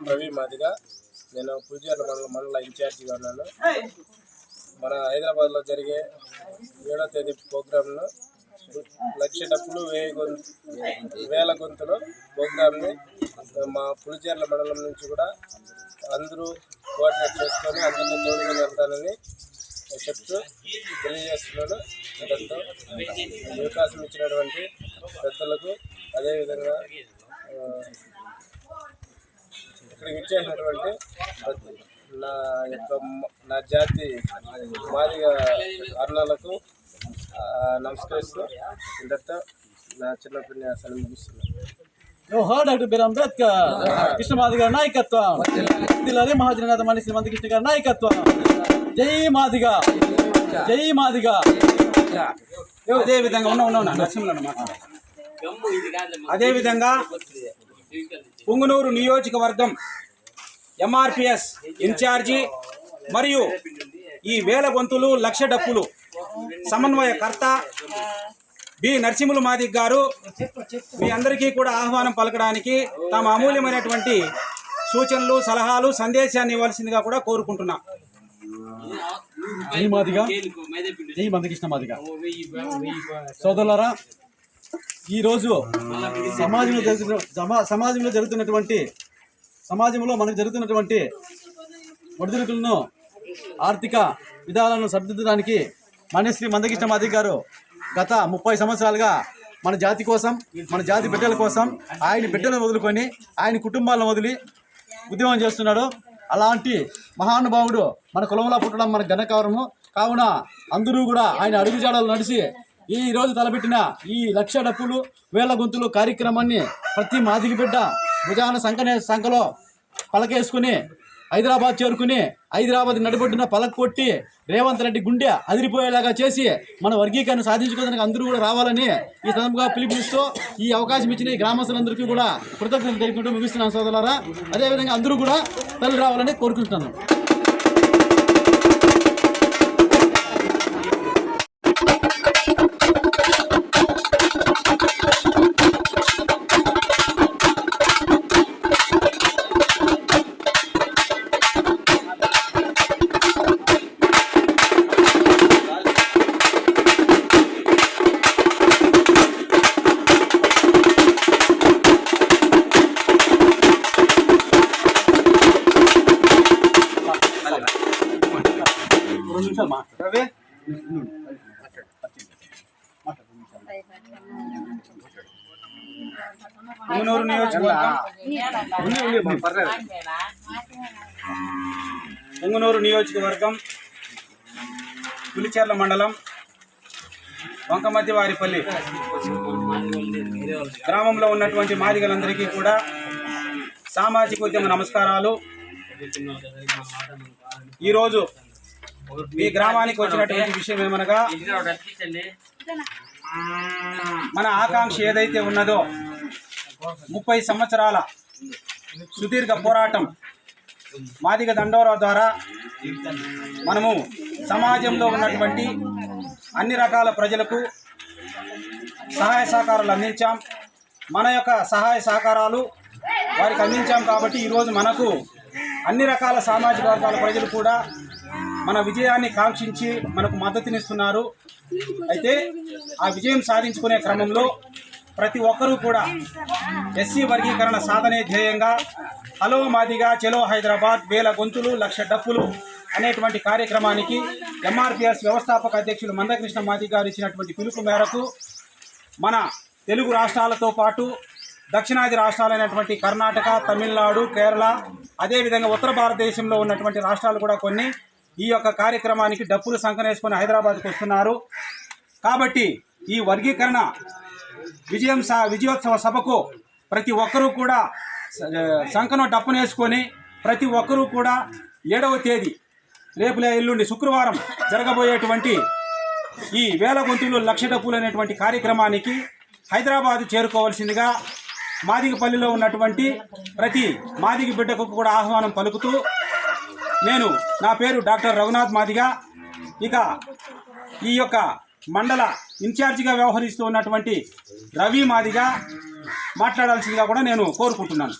రవి మాదిగా నేను పులిచెర్ల మండల ఇన్ఛార్జిగా ఉన్నాను. మన హైదరాబాద్లో జరిగే 7వ తేదీ ప్రోగ్రాంను లక్ష డప్పులు వేల గొంతులు ప్రోగ్రాంని మా పులిచెర్ల మండలం నుంచి కూడా అందరూ కోఆర్డినేట్ చేసుకొని అందరినీ తోడుకొని వెళ్తానని చెప్తూ తెలియజేస్తున్నాను. దాంతో అవకాశం ఇచ్చినటువంటి పెద్దలకు, అదేవిధంగా ఇక్కడికి ఇచ్చేసినటువంటి నా జాతి మాదిగా అన్నలకు నమస్కరిస్తూ ఇంతటితో నా చిన్న ఉపన్యాసాన్ని ముగిస్తున్నాను. జోహార్ డాక్టర్ బిఆర్ అంబేద్కర్. కృష్ణ మాదిగ నాయకత్వం. జిల్లాలో మహాజననేత మనిషి మందకృష్ణ గారి నాయకత్వం. జై మాదిగా, జై మాదిగా. అదేవిధంగా అదేవిధంగా పుంగనూరు నియోజకవర్గం ఎంఆర్పిఎస్ ఇన్ఛార్జి మరియు ఈ వేల గొంతులు లక్ష డప్పులు సమన్వయకర్త బి నరసింహులు మాదిగ గారు మీ అందరికీ కూడా ఆహ్వానం పలకడానికి తమ అమూల్యమైనటువంటి సూచనలు, సలహాలు, సందేశాన్ని ఇవ్వాల్సిందిగా కూడా కోరుకుంటున్నా. జై మాదిగా, జై మందకృష్ణ మాదిగ. సోదరులారా, ఈరోజు సమాజంలో మనకు జరుగుతున్నటువంటి ఒడిదుడుకులను, ఆర్థిక విధానాలను సరిదిద్దడానికి మాన్యశ్రీ మందకృష్ణ మాదిగ గారు గత 30 సంవత్సరాలుగా మన జాతి కోసం, మన జాతి బిడ్డల కోసం ఆయన బిడ్డలను వదులుకొని ఆయన కుటుంబాలను వదిలి ఉద్యమం చేస్తున్నాడు. అలాంటి మహానుభావుడు మన కులంలో పుట్టడం మన ఘనకారము. కావున అందరూ కూడా ఆయన అడుగుజాడలు నడిచి ఈ రోజు తలపెట్టిన ఈ లక్ష డప్పులు వేల గొంతులు కార్యక్రమాన్ని ప్రతి మాదిగ బిడ్డ భుజాన సంఖలో పలకేసుకుని హైదరాబాద్ చేరుకుని హైదరాబాద్ నడిబొడ్డున పలక కొట్టి రేవంత్ రెడ్డి గుండె అదిరిపోయేలాగా చేసి మన వర్గీకరణ సాధించుకోవడానికి అందరూ కూడా రావాలని ఈ సందర్భంగా పిలుపునిస్తూ ఈ అవకాశం ఇచ్చిన ఈ గ్రామస్తులందరికీ కూడా కృతజ్ఞతలు తెలుపుకుంటూ ముగిస్తున్నాను సోదరులారా. అదేవిధంగా అందరూ కూడా తల్లి రావాలని కోరుకుంటున్నాను. పుంగనూరు నియోజకవర్గం పులిచెర్ల మండలం వంకమతివారిపల్లి గ్రామంలో ఉన్నటువంటి మాదిగలందరికీ కూడా సామాజిక ఉద్యమ నమస్కారాలు. ఈరోజు ఈ గ్రామానికి వచ్చినటువంటి విషయం ఏమనగా, మన ఆకాంక్ష ఏదైతే ఉన్నదో 30 సంవత్సరాల సుదీర్ఘ పోరాటం మాదిగ దండోరా ద్వారా మనము సమాజంలో ఉన్నటువంటి అన్ని రకాల ప్రజలకు సహాయ సహకారాలు అందించాం. మన యొక్క సహాయ సహకారాలు వారికి అందించాం కాబట్టి ఈరోజు మనకు అన్ని రకాల సామాజిక వర్గాల ప్రజలు కూడా మన విజయాన్ని కాంక్షించి మనకు మద్దతునిస్తున్నారు. అయితే ఆ విజయం సాధించుకునే క్రమంలో ప్రతి ఒక్కరూ కూడా ఎస్సీ వర్గీకరణ సాధనే ధ్యేయంగా హలో మాదిగా చలో హైదరాబాద్ వేల గొంతులు లక్ష డప్పులు అనేటువంటి కార్యక్రమానికి ఎంఆర్పిఎస్ వ్యవస్థాపక అధ్యక్షులు మందకృష్ణ మాదిగ గారు ఇచ్చినటువంటి పిలుపు మేరకు మన తెలుగు రాష్ట్రాలతో పాటు దక్షిణాది రాష్ట్రాలైనటువంటి కర్ణాటక, తమిళనాడు, కేరళ, అదేవిధంగా ఉత్తర భారతదేశంలో ఉన్నటువంటి రాష్ట్రాలు కూడా కొన్ని ఈ యొక్క కార్యక్రమానికి డప్పులు సంకనేసుకొని హైదరాబాద్కు వస్తున్నారు. కాబట్టి ఈ వర్గీకరణ విజయోత్సవ సభకు ప్రతి ఒక్కరూ కూడా సంకను డప్పునేసుకొని ప్రతి ఒక్కరూ కూడా 7వ తేదీ రేపు ఎల్లుండి శుక్రవారం జరగబోయేటువంటి ఈ వేల గొంతులు లక్ష డప్పులు అనేటువంటి కార్యక్రమానికి హైదరాబాద్ చేరుకోవాల్సిందిగా మాదిగపల్లిలో ఉన్నటువంటి ప్రతి మాదిగ బిడ్డకు కూడా ఆహ్వానం పలుకుతూ నా పేరు డాక్టర్ రఘునాథ్ మాదిగ. ఇక ఈ యొక్క మండల ఇన్ఛార్జిగా వ్యవహరిస్తూ ఉన్నటువంటి రవి మాదిగ మాట్లాడాల్సిందిగా కూడా నేను కోరుకుంటున్నాను.